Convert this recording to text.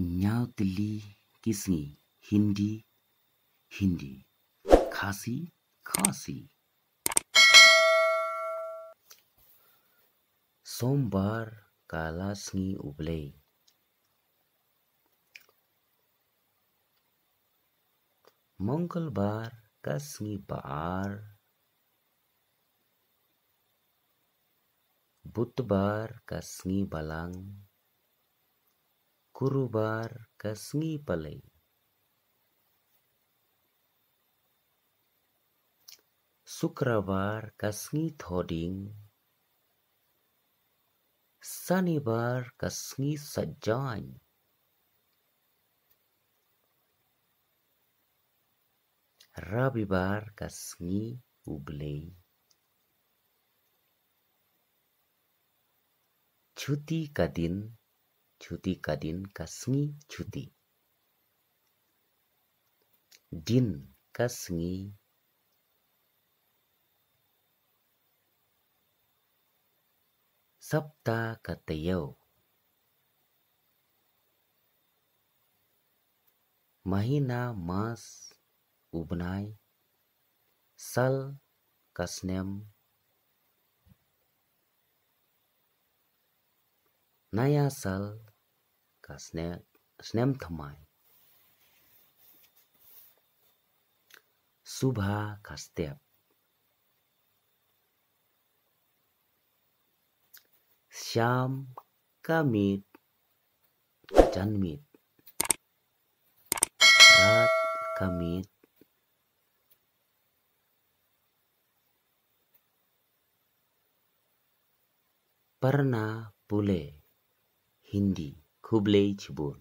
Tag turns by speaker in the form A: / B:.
A: Nyaw tili kisngi Hindi Hindi Khasi Khasi सोमवार काला स्ंगी उबले मंगलवार का स्ंगी बार बुधवार का स्ंगी बालांग गुरुवार का स्ंगी पलई शुक्रवार का स्ंगी थोडिंग शनिवार का स्ंगी सजान रविवार का स्ंगी उबले छुट्टी का दिन का स्ंगी छुट्टी दिन का स्ंगी सप्ताह का तयौ महीना मास उबनाय साल का स्नेम नया साल का स्नेम थमाय सुबह का स्टेप शाम का मीट जनमीट रात का मीट परना पुले हिंदी खुबले छिबुन